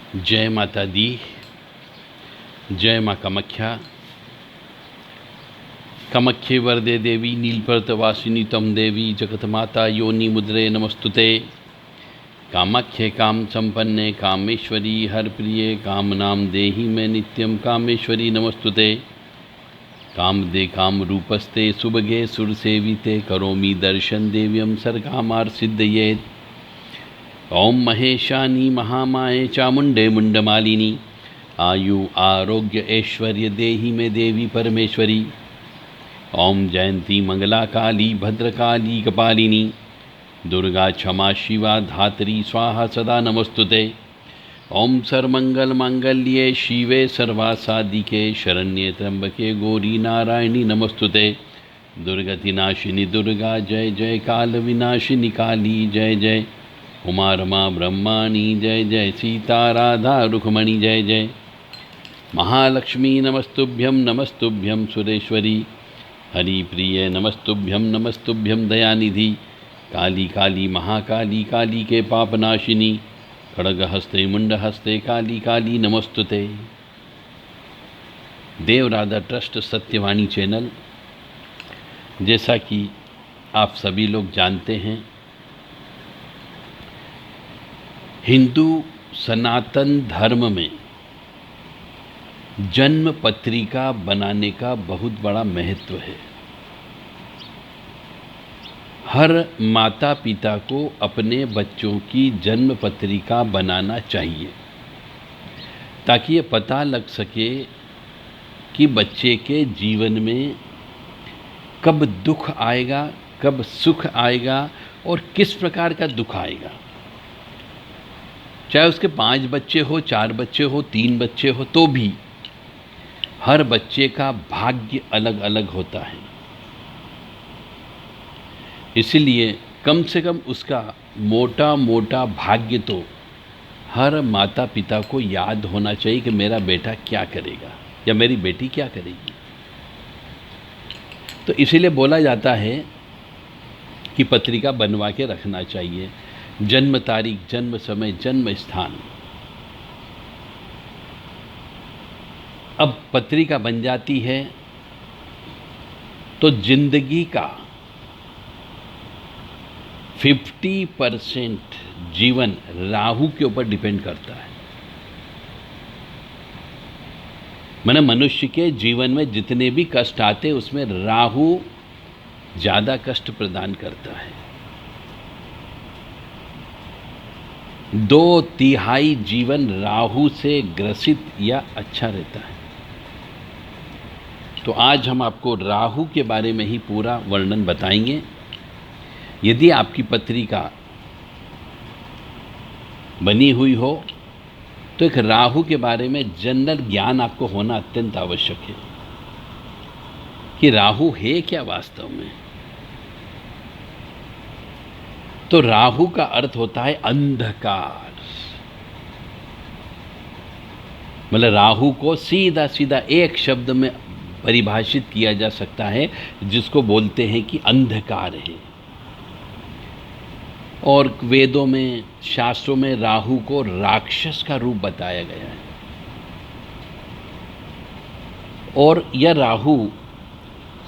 जय माता दी। जय माँ कामाख्या। कामाख्ये वरदे देवी नीलपर्वतवासिनी तम देवी जगतमाता योनि मुद्रे नमस्तुते। कामाख्ये काम संपन्ने कामेश्वरी हर प्रिये कामनां देहि मे नित्यं कामेश्वरी नमस्तुते। कामदे काम रूपस्ते सुभगे सुरसेविते करोमि दर्शन देव्यं सर्वकामार्थ सिद्धयेत्। ओम महेशानी महामाये चामुंडे मुंडमालिनी आयु आरोग्य ऐश्वर्य देहि में देवी परमेश्वरी। ओम जयंती मंगला काली भद्रकाली कपालिनी दुर्गा क्षमा शिवा धात्री स्वाहा सदा नमस्तुते। ओम सर्वमंगल मांगल्ये शिवे सर्वासादिके शरण्ये त्र्यंबके गौरी नारायणी नमस्तुते। दुर्गति नाशिनी दुर्गा जय जय काल विनाशिनी काली जय जय। उमा रमा ब्रह्माणी जय जय सीता राधा रुक्मणी जय जय। महालक्ष्मी नमस्तुभ्यं सुरेश्वरी हरि प्रिय नमस्तुभ्यं दयानिधि। काली काली महाकाली काली के पापनाशिनी खड़गहस्ते मुंडहस्ते काली काली नमस्तुते। देव राधा ट्रस्ट सत्यवाणी चैनल, जैसा कि आप सभी लोग जानते हैं, हिंदू सनातन धर्म में जन्म पत्रिका बनाने का बहुत बड़ा महत्व है। हर माता पिता को अपने बच्चों की जन्म पत्रिका बनाना चाहिए ताकि ये पता लग सके कि बच्चे के जीवन में कब दुख आएगा, कब सुख आएगा और किस प्रकार का दुख आएगा। चाहे उसके 5 बच्चे हो, 4 बच्चे हो, 3 बच्चे हो, तो भी हर बच्चे का भाग्य अलग अलग होता है। इसलिए कम से कम उसका मोटा मोटा भाग्य तो हर माता पिता को याद होना चाहिए कि मेरा बेटा क्या करेगा या मेरी बेटी क्या करेगी। तो इसीलिए बोला जाता है कि पत्रिका बनवा के रखना चाहिए। जन्म तारीख, जन्म समय, जन्म स्थान। अब पत्रिका बन जाती है तो जिंदगी का 50% जीवन राहु के ऊपर डिपेंड करता है। माने मनुष्य के जीवन में जितने भी कष्ट आते उसमें राहु ज़्यादा कष्ट प्रदान करता है। 2/3 जीवन राहु से ग्रसित या अच्छा रहता है। तो आज हम आपको राहु के बारे में ही पूरा वर्णन बताएंगे। यदि आपकी पत्रिका बनी हुई हो तो एक राहु के बारे में जनरल ज्ञान आपको होना अत्यंत आवश्यक है कि राहु है क्या वास्तव में। तो राहु का अर्थ होता है अंधकार। मतलब राहु को सीधा सीधा एक शब्द में परिभाषित किया जा सकता है जिसको बोलते हैं कि अंधकार है। और वेदों में, शास्त्रों में राहु को राक्षस का रूप बताया गया है। और यह राहु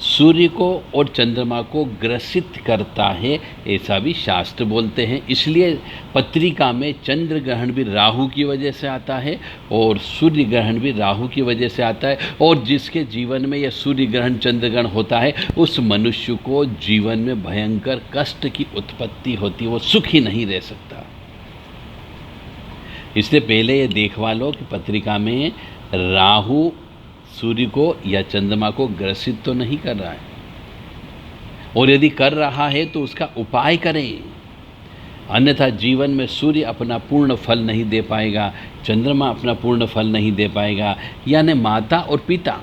सूर्य को और चंद्रमा को ग्रसित करता है, ऐसा भी शास्त्र बोलते हैं। इसलिए पत्रिका में चंद्र ग्रहण भी राहु की वजह से आता है और सूर्य ग्रहण भी राहु की वजह से आता है। और जिसके जीवन में यह सूर्य ग्रहण, चंद्र ग्रहण होता है, उस मनुष्य को जीवन में भयंकर कष्ट की उत्पत्ति होती है, वो सुखी नहीं रह सकता। इसलिए पहले ये देखवा लो कि पत्रिका में राहु सूर्य को या चंद्रमा को ग्रसित तो नहीं कर रहा है, और यदि कर रहा है तो उसका उपाय करें। अन्यथा जीवन में सूर्य अपना पूर्ण फल नहीं दे पाएगा, चंद्रमा अपना पूर्ण फल नहीं दे पाएगा। यानी माता और पिता,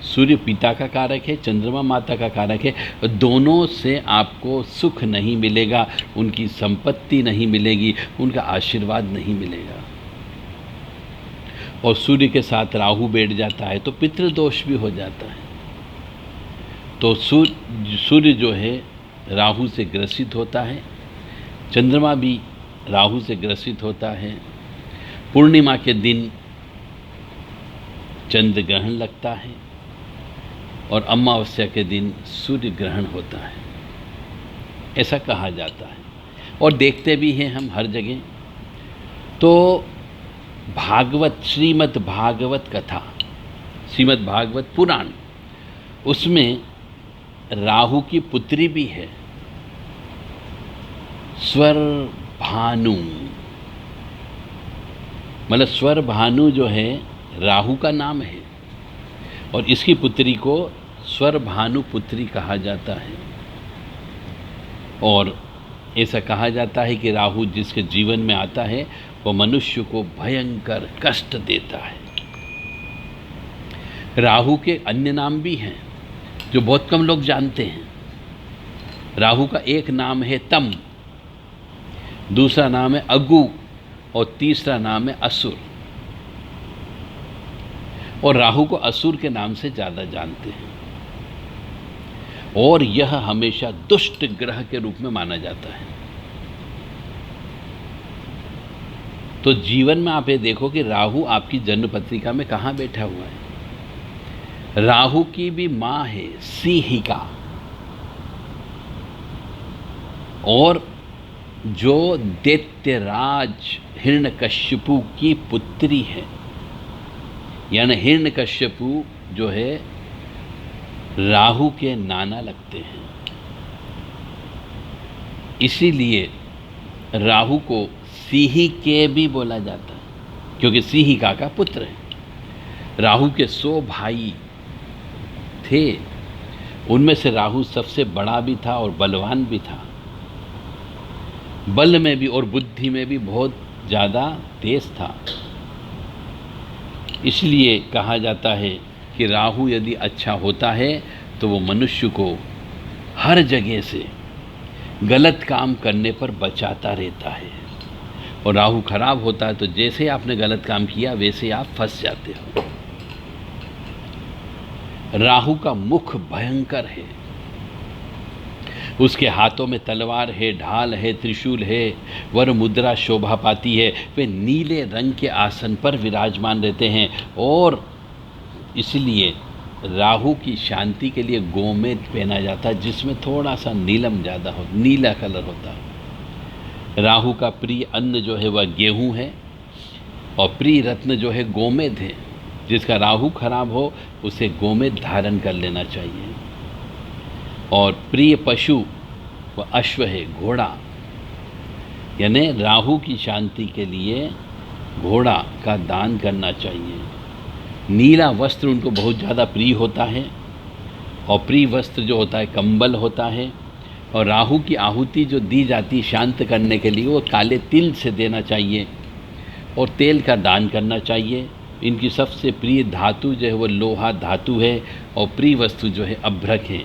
सूर्य पिता का कारक है, चंद्रमा माता का कारक है, दोनों से आपको सुख नहीं मिलेगा, उनकी संपत्ति नहीं मिलेगी, उनका आशीर्वाद नहीं मिलेगा। और सूर्य के साथ राहु बैठ जाता है तो पितृदोष भी हो जाता है। तो सूर्य जो है राहु से ग्रसित होता है, चंद्रमा भी राहु से ग्रसित होता है। पूर्णिमा के दिन चंद्र ग्रहण लगता है और अमावस्या के दिन सूर्य ग्रहण होता है, ऐसा कहा जाता है। और देखते भी हैं हम हर जगह। तो भागवत, श्रीमद् भागवत कथा, श्रीमद् भागवत पुराण, उसमें राहु की पुत्री भी है, स्वर भानु। मतलब स्वर भानु जो है राहु का नाम है और इसकी पुत्री को स्वर भानु पुत्री कहा जाता है। और ऐसा कहा जाता है कि राहु जिसके जीवन में आता है वो मनुष्य को भयंकर कष्ट देता है। राहु के अन्य नाम भी हैं जो बहुत कम लोग जानते हैं। राहु का एक नाम है तम, दूसरा नाम है अगु और तीसरा नाम है असुर। और राहु को असुर के नाम से ज़्यादा जानते हैं और यह हमेशा दुष्ट ग्रह के रूप में माना जाता है। तो जीवन में आप ये देखो कि राहु आपकी जन्म पत्रिका में कहाँ बैठा हुआ है। राहु की भी माँ है सिंहिका, और जो दैत्यराज हिरण्यकश्यपु की पुत्री है, यानी हिरण्यकश्यपु जो है राहु के नाना लगते हैं। इसीलिए राहु को सिंहिके भी बोला जाता है, क्योंकि सिंहिका का पुत्र है। राहु के 100 भाई थे, उनमें से राहु सबसे बड़ा भी था और बलवान भी था। बल में भी और बुद्धि में भी बहुत ज़्यादा तेज था। इसलिए कहा जाता है कि राहु यदि अच्छा होता है तो वो मनुष्य को हर जगह से गलत काम करने पर बचाता रहता है, और राहु खराब होता है तो जैसे आपने गलत काम किया वैसे आप फंस जाते हो। राहु का मुख भयंकर है, उसके हाथों में तलवार है, ढाल है, त्रिशूल है, वर मुद्रा शोभा पाती है। वे नीले रंग के आसन पर विराजमान रहते हैं और इसलिए राहु की शांति के लिए गोमेद पहना जाता है, जिसमें थोड़ा सा नीलम ज़्यादा हो, नीला कलर होता है। राहु का प्रिय अन्न जो है वह गेहूं है और प्रिय रत्न जो है गोमेद है। जिसका राहु खराब हो उसे गोमेद धारण कर लेना चाहिए। और प्रिय पशु वह अश्व है, घोड़ा, यानी राहु की शांति के लिए घोड़ा का दान करना चाहिए। नीला वस्त्र उनको बहुत ज़्यादा प्रिय होता है और प्रिय वस्त्र जो होता है कंबल होता है। और राहु की आहुति जो दी जाती शांत करने के लिए वो काले तिल से देना चाहिए और तेल का दान करना चाहिए। इनकी सबसे प्रिय धातु जो है वो लोहा धातु है और प्रिय वस्तु जो है अभ्रक है।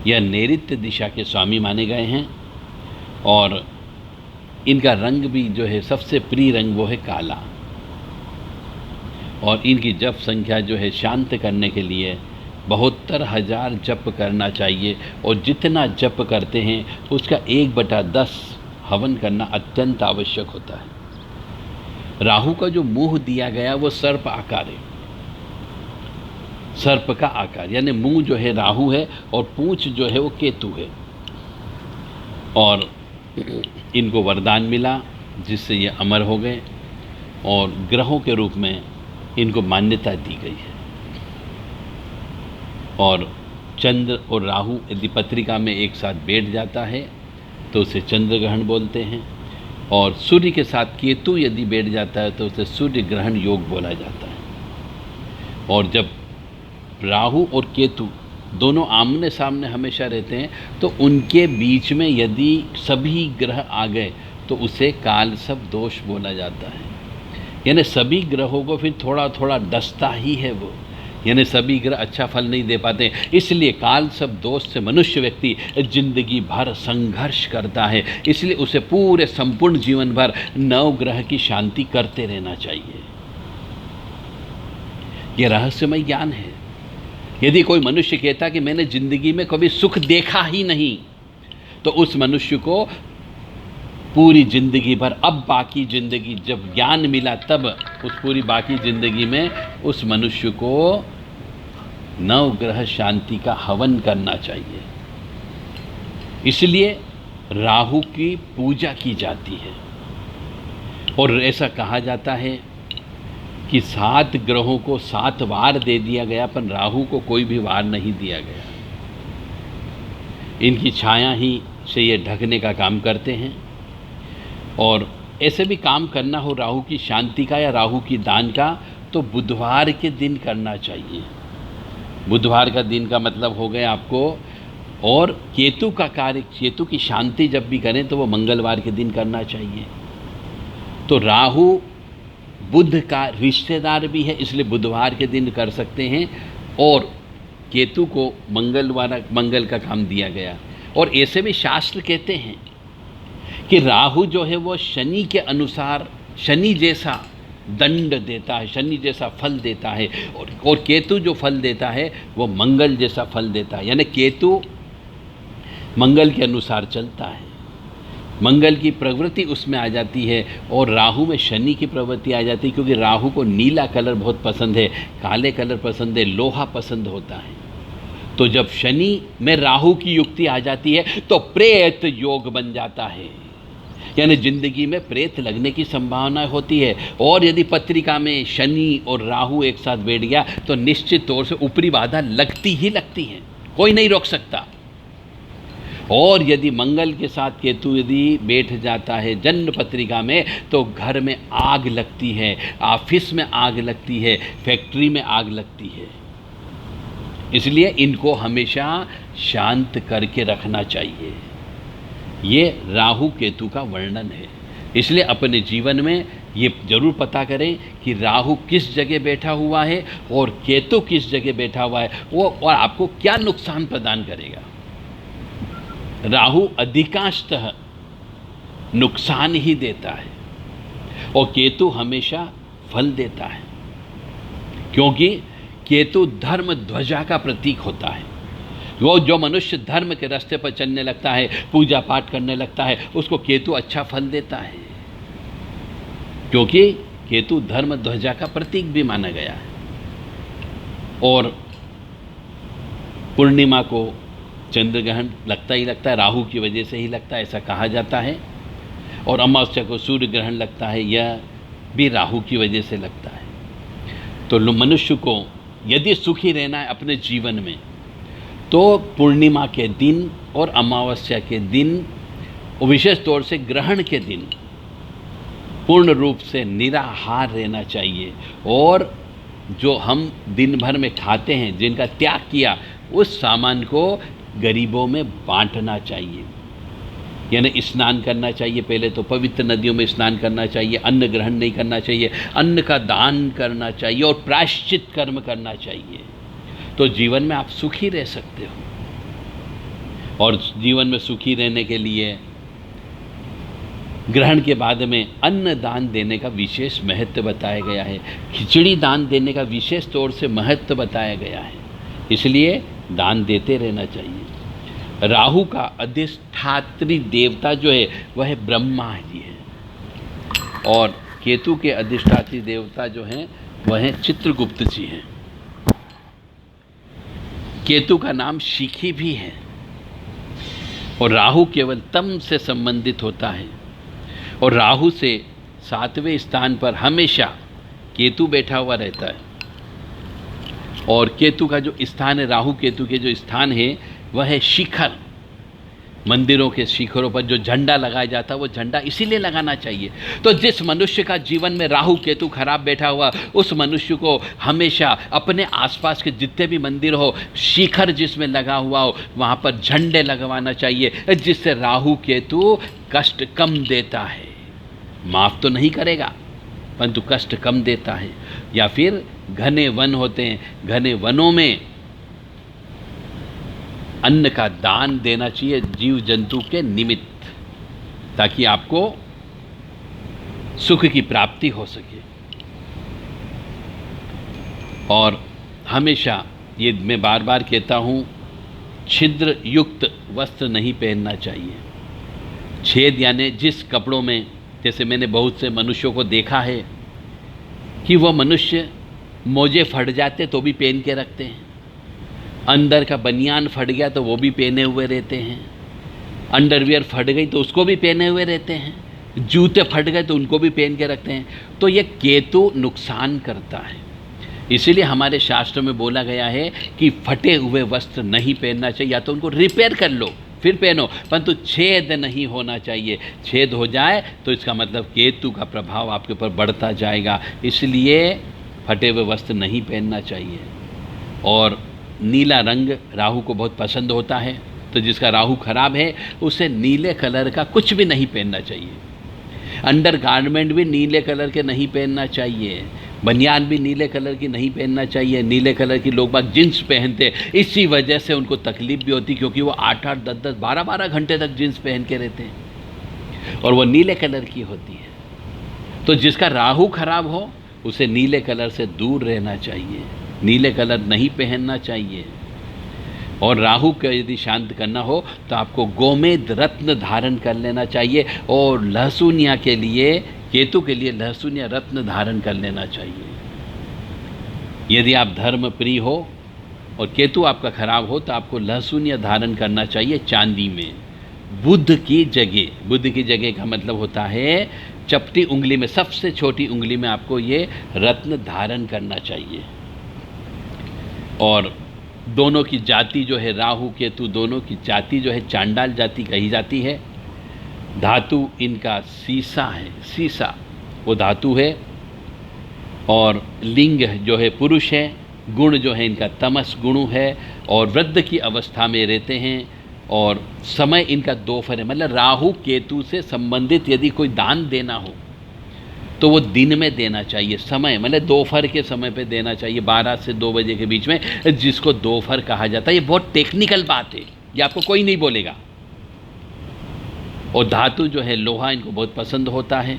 यह नैऋत्य दिशा के स्वामी माने गए हैं और इनका रंग भी जो है सबसे प्रिय रंग वो है काला। और इनकी जप संख्या जो है शांत करने के लिए 72,000 जप करना चाहिए और जितना जप करते हैं उसका 1/10 हवन करना अत्यंत आवश्यक होता है। राहु का जो मुंह दिया गया वो सर्प आकार है, सर्प का आकार, यानी मुंह जो है राहु है और पूंछ जो है वो केतु है। और इनको वरदान मिला जिससे ये अमर हो गए और ग्रहों के रूप में इनको मान्यता दी गई है। और चंद्र और राहु यदि पत्रिका में एक साथ बैठ जाता है तो उसे चंद्र ग्रहण बोलते हैं, और सूर्य के साथ केतु यदि बैठ जाता है तो उसे सूर्य ग्रहण योग बोला जाता है। और जब राहु और केतु दोनों आमने सामने हमेशा रहते हैं तो उनके बीच में यदि सभी ग्रह आ गए तो उसे कालसर्प दोष बोला जाता है। यानी सभी ग्रहों को फिर थोड़ा थोड़ा डसता ही है वो, यानी सभी ग्रह अच्छा फल नहीं दे पाते। इसलिए कालसर्प दोष से मनुष्य व्यक्ति जिंदगी भर संघर्ष करता है। इसलिए उसे पूरे संपूर्ण जीवन भर 9 ग्रह की शांति करते रहना चाहिए। यह रहस्यमय ज्ञान है। यदि कोई मनुष्य कहता कि मैंने जिंदगी में कभी सुख देखा ही नहीं तो उस मनुष्य को पूरी ज़िंदगी भर, अब बाकी ज़िंदगी जब ज्ञान मिला तब उस पूरी बाकी ज़िंदगी में उस मनुष्य को नवग्रह शांति का हवन करना चाहिए। इसलिए राहु की पूजा की जाती है। और ऐसा कहा जाता है कि 7 ग्रहों को 7 वार दे दिया गया, पर राहु को कोई भी वार नहीं दिया गया। इनकी छाया ही से ये ढकने का काम करते हैं। और ऐसे भी काम करना हो राहु की शांति का या राहु की दान का, तो बुधवार के दिन करना चाहिए। बुधवार का दिन का मतलब हो गया आपको। और केतु का कार्य, केतु की शांति जब भी करें तो वो मंगलवार के दिन करना चाहिए। तो राहु बुध का रिश्तेदार भी है, इसलिए बुधवार के दिन कर सकते हैं। और केतु को मंगल का काम दिया गया। और ऐसे भी शास्त्र कहते हैं कि राहु जो है वो शनि के अनुसार शनि जैसा दंड देता है, शनि जैसा फल देता है। और केतु जो फल देता है वो मंगल जैसा फल देता है। यानी केतु मंगल के अनुसार चलता है, मंगल की प्रवृत्ति उसमें आ जाती है, और राहु में शनि की प्रवृत्ति आ जाती है। क्योंकि राहु को नीला कलर बहुत पसंद है, काले कलर पसंद है, लोहा पसंद होता है। तो जब शनि में राहु की युक्ति आ जाती है तो प्रेत योग बन जाता है, यानी जिंदगी में प्रेत लगने की संभावना होती है। और यदि पत्रिका में शनि और राहु एक साथ बैठ गया तो निश्चित तौर से ऊपरी बाधा लगती ही लगती है, कोई नहीं रोक सकता। और यदि मंगल के साथ केतु यदि बैठ जाता है जन्म पत्रिका में, तो घर में आग लगती है, ऑफिस में आग लगती है, फैक्ट्री में आग लगती है। इसलिए इनको हमेशा शांत करके रखना चाहिए। ये राहु केतु का वर्णन है। इसलिए अपने जीवन में ये जरूर पता करें कि राहु किस जगह बैठा हुआ है और केतु किस जगह बैठा हुआ है, वो और आपको क्या नुकसान प्रदान करेगा। राहु अधिकांशतः नुकसान ही देता है और केतु हमेशा फल देता है, क्योंकि केतु धर्म ध्वजा का प्रतीक होता है। वो जो मनुष्य धर्म के रास्ते पर चलने लगता है, पूजा पाठ करने लगता है, उसको केतु अच्छा फल देता है, क्योंकि केतु धर्म ध्वजा का प्रतीक भी माना गया है। और पूर्णिमा को चंद्र ग्रहण लगता ही लगता है, राहु की वजह से ही लगता है, ऐसा कहा जाता है। और अमावस्या को सूर्य ग्रहण लगता है, यह भी राहु की वजह से लगता है। तो मनुष्य को यदि सुखी रहना है अपने जीवन में, तो पूर्णिमा के दिन और अमावस्या के दिन, विशेष तौर से ग्रहण के दिन, पूर्ण रूप से निराहार रहना चाहिए। और जो हम दिन भर में खाते हैं, जिनका त्याग किया, उस सामान को गरीबों में बांटना चाहिए। यानी स्नान करना चाहिए, पहले तो पवित्र नदियों में स्नान करना चाहिए, अन्न ग्रहण नहीं करना चाहिए, अन्न का दान करना चाहिए और प्रायश्चित कर्म करना चाहिए। तो जीवन में आप सुखी रह सकते हो। और जीवन में सुखी रहने के लिए ग्रहण के बाद में अन्न दान देने का विशेष महत्व बताया गया है। खिचड़ी दान देने का विशेष तौर से महत्व बताया गया है, इसलिए दान देते रहना चाहिए। राहु का अधिष्ठात्री देवता जो है वह ब्रह्मा जी है, और केतु के अधिष्ठात्री देवता जो हैं वह चित्रगुप्त जी हैं। केतु का नाम शिखी भी है। और राहु केवल तम से संबंधित होता है, और राहु से 7वें स्थान पर हमेशा केतु बैठा हुआ रहता है। और केतु का जो स्थान है, राहु केतु के जो स्थान है वह है शिखर। मंदिरों के शिखरों पर जो झंडा लगाया जाता है वो झंडा इसीलिए लगाना चाहिए। तो जिस मनुष्य का जीवन में राहु केतु खराब बैठा हुआ, उस मनुष्य को हमेशा अपने आसपास के जितने भी मंदिर हो, शिखर जिसमें लगा हुआ हो, वहाँ पर झंडे लगवाना चाहिए, जिससे राहु केतु कष्ट कम देता है। माफ़ तो नहीं करेगा परंतु कष्ट कम देता है। या फिर घने वन होते हैं, घने वनों में अन्न का दान देना चाहिए जीव जंतु के निमित्त, ताकि आपको सुख की प्राप्ति हो सके। और हमेशा ये मैं बार बार कहता हूँ, छिद्र युक्त वस्त्र नहीं पहनना चाहिए। छेद यानी जिस कपड़ों में, जैसे मैंने बहुत से मनुष्यों को देखा है कि वह मनुष्य मोजे फट जाते तो भी पहन के रखते हैं, अंदर का बनियान फट गया तो वो भी पहने हुए रहते हैं, अंडरवियर फट गई तो उसको भी पहने हुए रहते हैं, जूते फट गए तो उनको भी पहन के रखते हैं। तो ये केतु नुकसान करता है, इसीलिए हमारे शास्त्र में बोला गया है कि फटे हुए वस्त्र नहीं पहनना चाहिए, या तो उनको रिपेयर कर लो फिर पहनो, परंतु छेद नहीं होना चाहिए। छेद हो जाए तो इसका मतलब केतु का प्रभाव आपके ऊपर बढ़ता जाएगा, इसलिए फटे हुए वस्त्र नहीं पहनना चाहिए। और नीला रंग राहु को बहुत पसंद होता है, तो जिसका राहु खराब है उसे नीले कलर का कुछ भी नहीं पहनना चाहिए। अंडर गारमेंट भी नीले कलर के नहीं पहनना चाहिए, बनियान भी नीले कलर की नहीं पहनना चाहिए। नीले कलर की लोग बाग जींस पहनते, इसी वजह से उनको तकलीफ भी होती, क्योंकि वो 8-8, 10-10, 12-12 घंटे तक जींस पहन के रहते हैं और वो नीले कलर की होती है। तो जिसका राहु खराब हो उसे नीले कलर से दूर रहना चाहिए, नीले कलर नहीं पहनना चाहिए। और राहु को यदि शांत करना हो तो आपको गोमेद रत्न धारण कर लेना चाहिए, और लहसुनिया के लिए, केतु के लिए लहसुनिया रत्न धारण कर लेना चाहिए। यदि आप धर्म प्रिय हो और केतु आपका खराब हो तो आपको लहसुनिया धारण करना चाहिए चांदी में, बुध की जगह। बुध की जगह का मतलब होता है चपटी उंगली में, सबसे छोटी उंगली में आपको ये रत्न धारण करना चाहिए। और दोनों की जाति जो है, राहु केतु दोनों की जाति जो है चांडाल जाति कही जाती है। धातु इनका सीसा है, सीसा वो धातु है। और लिंग जो है पुरुष है, गुण जो है इनका तमस गुण है, और वृद्ध की अवस्था में रहते हैं। और समय इनका दोपहर है, मतलब राहु केतु से संबंधित यदि कोई दान देना हो तो वो दिन में देना चाहिए। समय मतलब दोपहर के समय पे देना चाहिए, 12 से 2 बजे के बीच में, जिसको दोपहर कहा जाता है। ये बहुत टेक्निकल बात है, ये आपको कोई नहीं बोलेगा। और धातु जो है लोहा इनको बहुत पसंद होता है।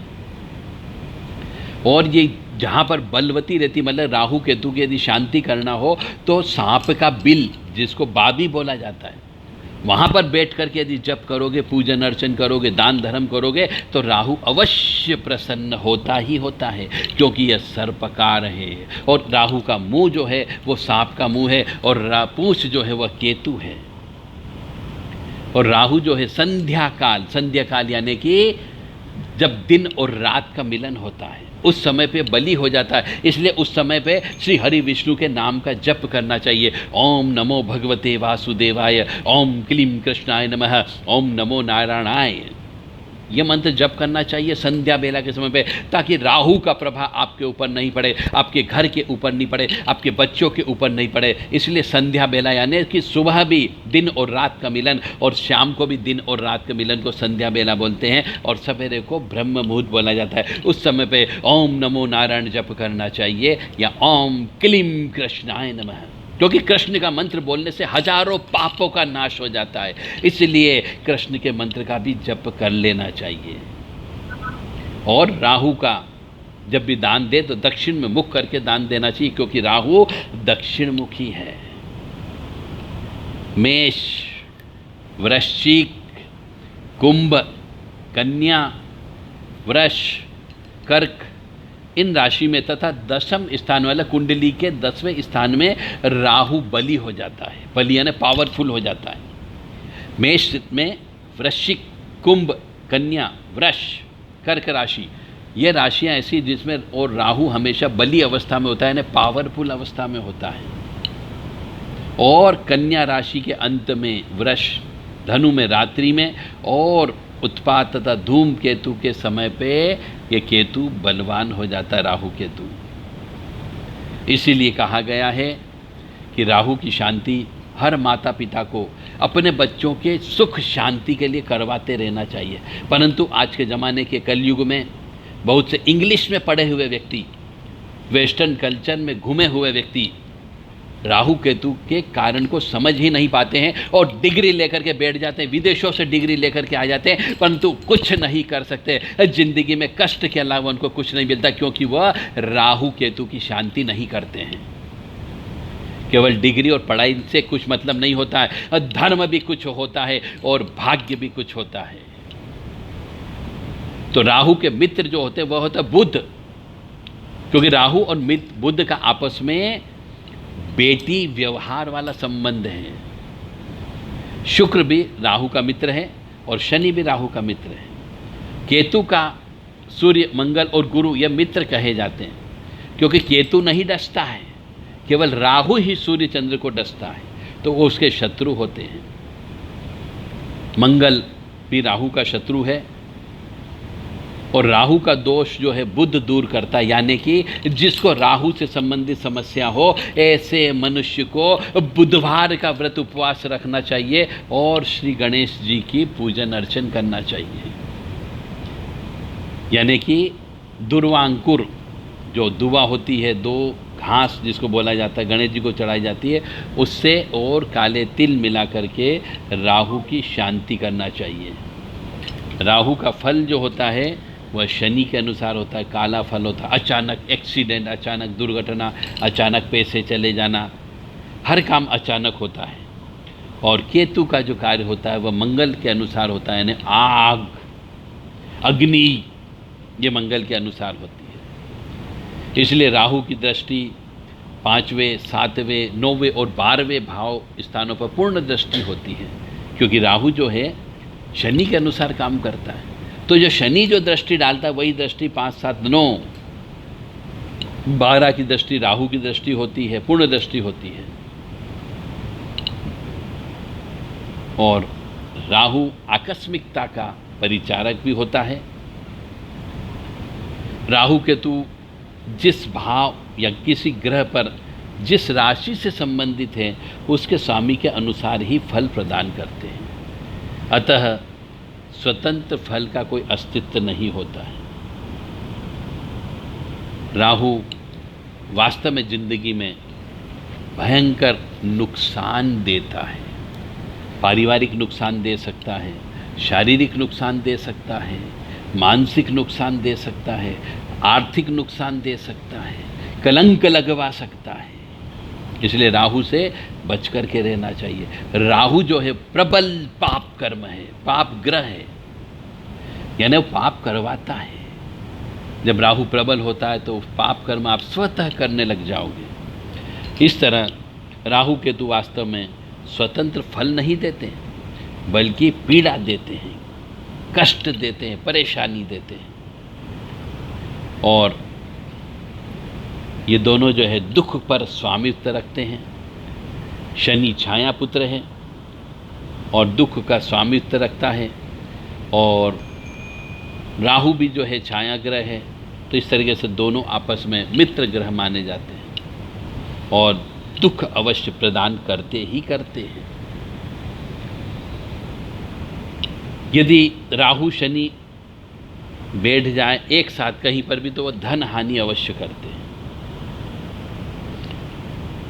और ये जहाँ पर बलवती रहती, मतलब राहु केतु की यदि शांति करना हो तो सांप का बिल, जिसको बाबी बोला जाता है, वहाँ पर बैठ करके यदि जप करोगे, पूजन अर्चन करोगे, दान धर्म करोगे तो राहु अवश्य प्रसन्न होता ही होता है, क्योंकि यह सर्पकार है। और राहु का मुंह जो है वो सांप का मुंह है, और पूंछ जो है वह केतु है। और राहु जो है संध्या काल यानी कि जब दिन और रात का मिलन होता है, उस समय पे बलि हो जाता है। इसलिए उस समय पे श्री हरि विष्णु के नाम का जप करना चाहिए। ओम नमो भगवते वासुदेवाय, ओम क्लीं कृष्णाय नमः, ओम नमो नारायणाय। ये मंत्र जप करना चाहिए संध्या बेला के समय पे, ताकि राहु का प्रभाव आपके ऊपर नहीं पड़े, आपके घर के ऊपर नहीं पड़े, आपके बच्चों के ऊपर नहीं पड़े। इसलिए संध्या बेला यानी कि सुबह भी दिन और रात का मिलन, और शाम को भी दिन और रात के मिलन को संध्या बेला बोलते हैं। और सवेरे को ब्रह्म मुहूर्त बोला जाता है। उस समय पे ओम नमो नारायण जप करना चाहिए, या ओम क्लीं कृष्णाय नमः, क्योंकि कृष्ण का मंत्र बोलने से हजारों पापों का नाश हो जाता है। इसलिए कृष्ण के मंत्र का भी जप कर लेना चाहिए। और राहु का जब भी दान दे तो दक्षिण में मुख करके दान देना चाहिए, क्योंकि राहु दक्षिण मुखी है। मेष, वृश्चिक, कुंभ, कन्या, वृष, कर्क, इन राशि में तथा 10वें स्थान वाला कुंडली के 10वें स्थान में राहु बली हो जाता है। बली यानी पावरफुल हो जाता है। मेष में वृश्चिक, कुंभ, कन्या, वृष, कर्क राशि, ये राशियां ऐसी जिसमें और राहु हमेशा बली अवस्था में होता है, यानी पावरफुल अवस्था में होता है। और कन्या राशि के अंत में वृष, धनु में रात्रि में, और उत्पात तथा धूम केतु के समय पे ये केतु बलवान हो जाता है, राहु केतु। इसीलिए कहा गया है कि राहु की शांति हर माता पिता को अपने बच्चों के सुख शांति के लिए करवाते रहना चाहिए। परंतु आज के ज़माने के कलयुग में बहुत से इंग्लिश में पढ़े हुए व्यक्ति, वेस्टर्न कल्चर में घूमे हुए व्यक्ति राहु केतु के कारण को समझ ही नहीं पाते हैं, और डिग्री लेकर के बैठ जाते हैं, विदेशों से डिग्री लेकर के आ जाते हैं, परंतु कुछ नहीं कर सकते। जिंदगी में कष्ट के अलावा उनको कुछ नहीं मिलता, क्योंकि वह राहु केतु की शांति नहीं करते हैं। केवल डिग्री और पढ़ाई से कुछ मतलब नहीं होता है, धर्म भी कुछ होता है और भाग्य भी कुछ होता है। तो राहु के मित्र जो होते हैं वह होता है बुध, क्योंकि राहु और बुध का आपस में बेटी व्यवहार वाला संबंध है। शुक्र भी राहु का मित्र है और शनि भी राहु का मित्र है। केतु का सूर्य, मंगल और गुरु ये मित्र कहे जाते हैं, क्योंकि केतु नहीं डसता है, केवल राहु ही सूर्य चंद्र को डसता है, तो वो उसके शत्रु होते हैं। मंगल भी राहु का शत्रु है और राहु का दोष जो है बुध दूर करता है, यानी कि जिसको राहु से संबंधित समस्या हो ऐसे मनुष्य को बुधवार का व्रत उपवास रखना चाहिए और श्री गणेश जी की पूजन अर्चन करना चाहिए। यानी कि दुर्वांकुर जो दुआ होती है, दो घास जिसको बोला जाता है, गणेश जी को चढ़ाई जाती है, उससे और काले तिल मिला करके राहु की शांति करना चाहिए। राहु का फल जो होता है वह शनि के अनुसार होता है, काला फल होता है, अचानक एक्सीडेंट, अचानक दुर्घटना, अचानक पैसे चले जाना, हर काम अचानक होता है। और केतु का जो कार्य होता है वह मंगल के अनुसार होता है, यानी आग, अग्नि, ये मंगल के अनुसार होती है। इसलिए राहु की दृष्टि 5वें, 7वें, 9वें और 12वें भाव स्थानों पर पूर्ण दृष्टि होती है, क्योंकि राहु जो है शनि के अनुसार काम करता है। तो जो शनि जो दृष्टि डालता है वही दृष्टि 5, 7, 9, 12 की दृष्टि राहु की दृष्टि होती है, पूर्ण दृष्टि होती है। और राहु आकस्मिकता का परिचारक भी होता है। राहु केतु जिस भाव या किसी ग्रह पर जिस राशि से संबंधित है उसके स्वामी के अनुसार ही फल प्रदान करते हैं। अतः स्वतंत्र फल का कोई अस्तित्व नहीं होता है। राहु वास्तव में जिंदगी में भयंकर नुकसान देता है। पारिवारिक नुकसान दे सकता है, शारीरिक नुकसान दे सकता है, मानसिक नुकसान दे सकता है, आर्थिक नुकसान दे सकता है, कलंक लगवा सकता है। इसलिए राहु से बच कर के रहना चाहिए। राहु जो है प्रबल पाप कर्म है, पाप ग्रह है, यानी वो पाप करवाता है। जब राहु प्रबल होता है तो पाप कर्म आप स्वतः करने लग जाओगे। इस तरह राहु केतु वास्तव में स्वतंत्र फल नहीं देते, बल्कि पीड़ा देते हैं, कष्ट देते हैं, परेशानी देते हैं। और ये दोनों जो है दुख पर स्वामित्व रखते हैं। शनि छाया पुत्र है और दुख का स्वामित्व रखता है, और राहु भी जो है छाया ग्रह है। तो इस तरीके से दोनों आपस में मित्र ग्रह माने जाते हैं और दुख अवश्य प्रदान करते ही करते हैं। यदि राहु शनि बैठ जाए एक साथ कहीं पर भी तो वह धन हानि अवश्य करते हैं,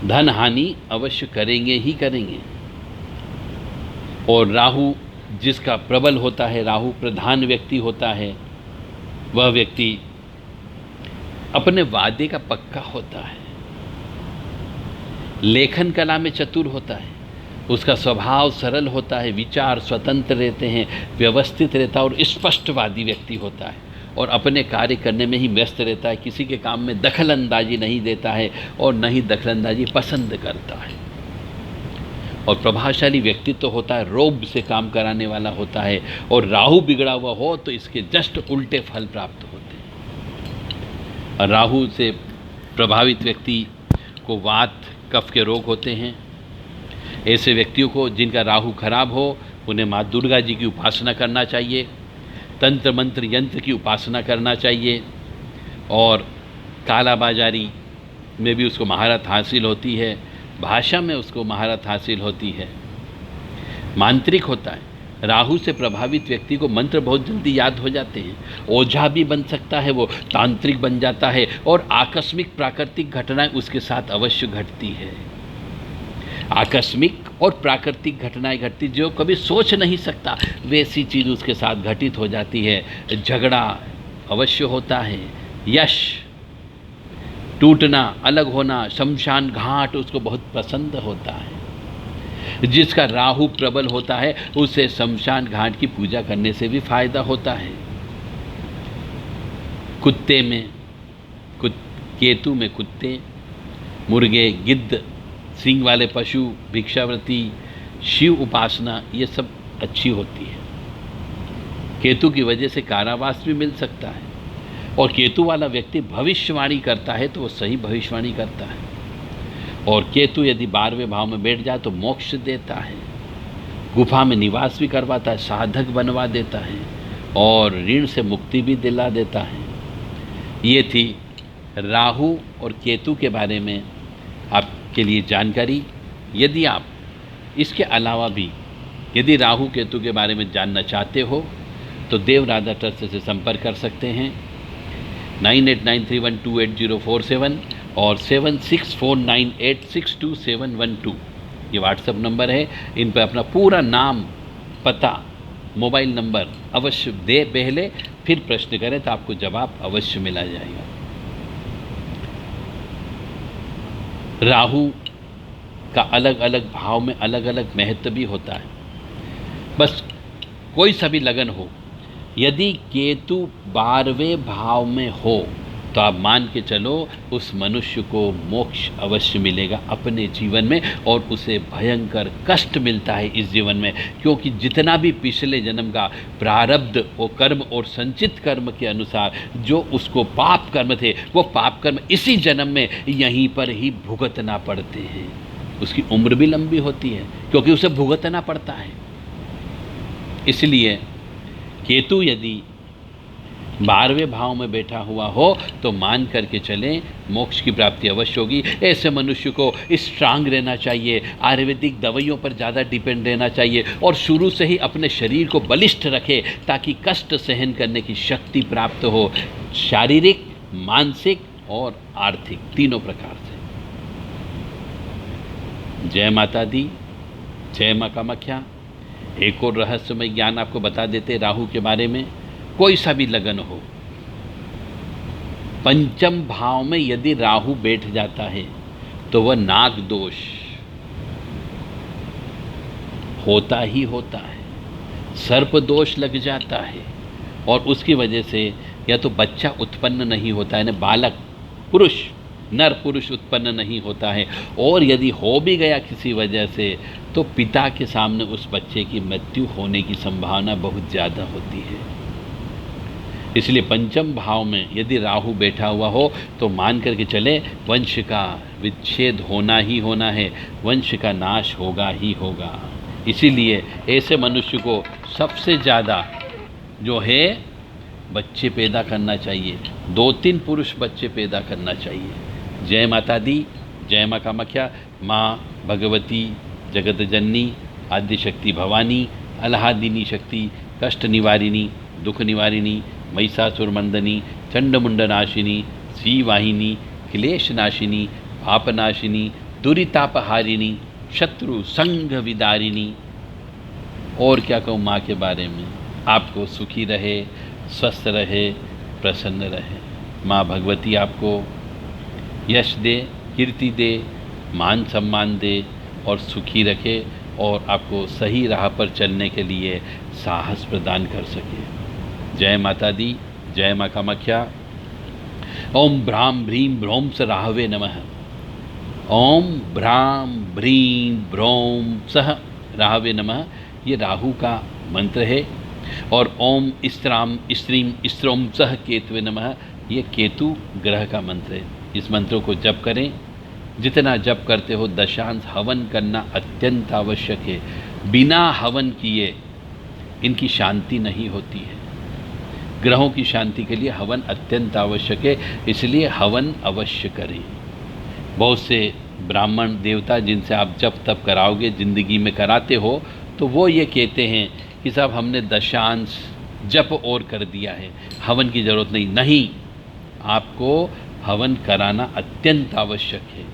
धन हानि अवश्य करेंगे ही करेंगे। और राहु जिसका प्रबल होता है, राहु प्रधान व्यक्ति होता है, वह व्यक्ति अपने वादे का पक्का होता है, लेखन कला में चतुर होता है, उसका स्वभाव सरल होता है, विचार स्वतंत्र रहते हैं, व्यवस्थित रहता है और स्पष्टवादी व्यक्ति होता है, और अपने कार्य करने में ही व्यस्त रहता है, किसी के काम में दखल अंदाजी नहीं देता है और न ही दखल अंदाजी पसंद करता है। और प्रभावशाली व्यक्तित्व तो होता है, रोब से काम कराने वाला होता है, और राहु बिगड़ा हुआ हो तो इसके जस्ट उल्टे फल प्राप्त होते हैं। और राहु से प्रभावित व्यक्ति को वात कफ के रोग होते हैं। ऐसे व्यक्तियों को जिनका राहु खराब हो उन्हें माँ दुर्गा जी की उपासना करना चाहिए, तंत्र मंत्र यंत्र की उपासना करना चाहिए, और कालाबाजारी में भी उसको महारत हासिल होती है, भाषा में उसको महारत हासिल होती है। मांत्रिक होता है, राहु से प्रभावित व्यक्ति को मंत्र बहुत जल्दी याद हो जाते हैं, ओझा भी बन सकता है, वो तांत्रिक बन जाता है, और आकस्मिक प्राकृतिक घटनाएं उसके साथ अवश्य घटती है। आकस्मिक और प्राकृतिक घटनाएं घटती जो कभी सोच नहीं सकता वैसी चीज़ उसके साथ घटित हो जाती है। झगड़ा अवश्य होता है, यश, टूटना, अलग होना, शमशान घाट उसको बहुत पसंद होता है। जिसका राहु प्रबल होता है उसे शमशान घाट की पूजा करने से भी फायदा होता है। कुत्ते में केतु में कुत्ते, मुर्गे, गिद्ध, सींग वाले पशु, भिक्षावृत्ति, शिव उपासना, ये सब अच्छी होती है। केतु की वजह से कारावास भी मिल सकता है। और केतु वाला व्यक्ति भविष्यवाणी करता है तो वो सही भविष्यवाणी करता है। और केतु यदि 12वें भाव में बैठ जाए तो मोक्ष देता है, गुफा में निवास भी करवाता है, साधक बनवा देता है और ऋण से मुक्ति भी दिला देता है। ये थी राहु और केतु के बारे में आपके लिए जानकारी। यदि आप इसके अलावा भी यदि राहु केतु के बारे में जानना चाहते हो तो देव राधा ट्रस्ट से संपर्क कर सकते हैं 9893128047 और 7649862712 ये व्हाट्सएप नंबर है। इन पर अपना पूरा नाम, पता, मोबाइल नंबर अवश्य दे पहले, फिर प्रश्न करें तो आपको जवाब अवश्य मिला जाएगा। राहु का अलग अलग भाव में अलग अलग महत्व भी होता है। बस कोई सा भी लगन हो, यदि केतु 12वें भाव में हो तो आप मान के चलो उस मनुष्य को मोक्ष अवश्य मिलेगा अपने जीवन में, और उसे भयंकर कष्ट मिलता है इस जीवन में, क्योंकि जितना भी पिछले जन्म का प्रारब्ध और कर्म और संचित कर्म के अनुसार जो उसको पाप कर्म थे, वो पाप कर्म इसी जन्म में यहीं पर ही भुगतना पड़ते हैं। उसकी उम्र भी लंबी होती है क्योंकि उसे भुगतना पड़ता है। इसलिए केतु यदि 12वें भाव में बैठा हुआ हो तो मान करके चलें मोक्ष की प्राप्ति अवश्य होगी। ऐसे मनुष्य को स्ट्रांग रहना चाहिए, आयुर्वेदिक दवाइयों पर ज़्यादा डिपेंड रहना चाहिए और शुरू से ही अपने शरीर को बलिष्ठ रखे ताकि कष्ट सहन करने की शक्ति प्राप्त हो, शारीरिक, मानसिक और आर्थिक, तीनों प्रकार से। जय माता दी, जय माँ कामाख्या। एक और रहस्यमय ज्ञान आपको बता देते राहु के बारे में। कोई सा भी लगन हो, पंचम भाव में यदि राहु बैठ जाता है तो वह नाग दोष होता ही होता है, सर्प दोष लग जाता है और उसकी वजह से या तो बच्चा उत्पन्न नहीं होता है, ना बालक पुरुष, नर पुरुष उत्पन्न नहीं होता है, और यदि हो भी गया किसी वजह से तो पिता के सामने उस बच्चे की मृत्यु होने की संभावना बहुत ज़्यादा होती है। इसलिए पंचम भाव में यदि राहु बैठा हुआ हो तो मान करके चले वंश का विच्छेद होना ही होना है, वंश का नाश होगा ही होगा। इसीलिए ऐसे मनुष्य को सबसे ज़्यादा जो है बच्चे पैदा करना चाहिए, 2-3 पुरुष बच्चे पैदा करना चाहिए। जय माता दी, जय माँ कामाख्या। माँ भगवती जगत जननी आद्य शक्ति भवानी, अल्हादिनी शक्ति, कष्ट निवारिणी, दुख निवारिणी, महिषासुर मर्दिनी, चंडमुंड नाशिनी, श्रीवाहिनी, क्लेश नाशिनी, पापनाशिनी, दुरितापहारिणी, शत्रु संग विदारिणी। और क्या कहूँ माँ के बारे में, आपको सुखी रहे, स्वस्थ रहे, प्रसन्न रहे। माँ भगवती आपको यश दे, कीर्ति दे, मान सम्मान दे और सुखी रखे और आपको सही राह पर चलने के लिए साहस प्रदान कर सके। जय माता दी, जय माँ कामाख्या। ओम भ्राम भ्रीम भ्रौम स राहवे नमः। ओम भ्राम भ्रीम भ्रौम सह राहवे नमः, ये राहु का मंत्र है। और ओम स्त्राम स्त्रीम स्त्रोम सह केतवे नमः, ये केतु ग्रह का मंत्र है। इस मंत्रों को जप करें, जितना जप करते हो दशांश हवन करना अत्यंत आवश्यक है। बिना हवन किए इनकी शांति नहीं होती है। ग्रहों की शांति के लिए हवन अत्यंत आवश्यक है, इसलिए हवन अवश्य करें। बहुत से ब्राह्मण देवता जिनसे आप जप तप कराओगे, ज़िंदगी में कराते हो, तो वो ये कहते हैं कि साहब हमने दशांश जप और कर दिया है, हवन की ज़रूरत नहीं। नहीं, आपको हवन कराना अत्यंत आवश्यक है,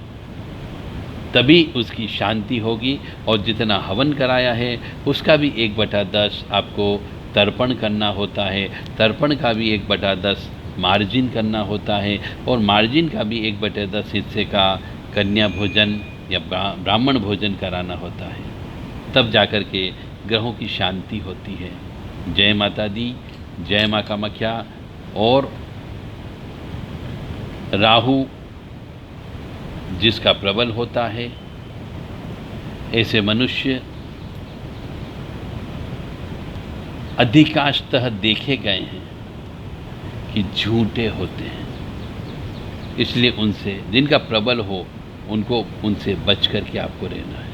तभी उसकी शांति होगी। और जितना हवन कराया है उसका भी 1/10 आपको तर्पण करना होता है, तर्पण का भी 1/10 मार्जिन करना होता है, और मार्जिन का भी 1/10 हिस्से का कन्या भोजन या ब्राह्मण भोजन कराना होता है। तब जाकर के ग्रहों की शांति होती है। जय माता दी, जय माँ कामाख्या। और राहु जिसका प्रबल होता है, ऐसे मनुष्य अधिकांशतः देखे गए हैं कि झूठे होते हैं। इसलिए उनसे, जिनका प्रबल हो, उनसे बच कर के आपको रहना है।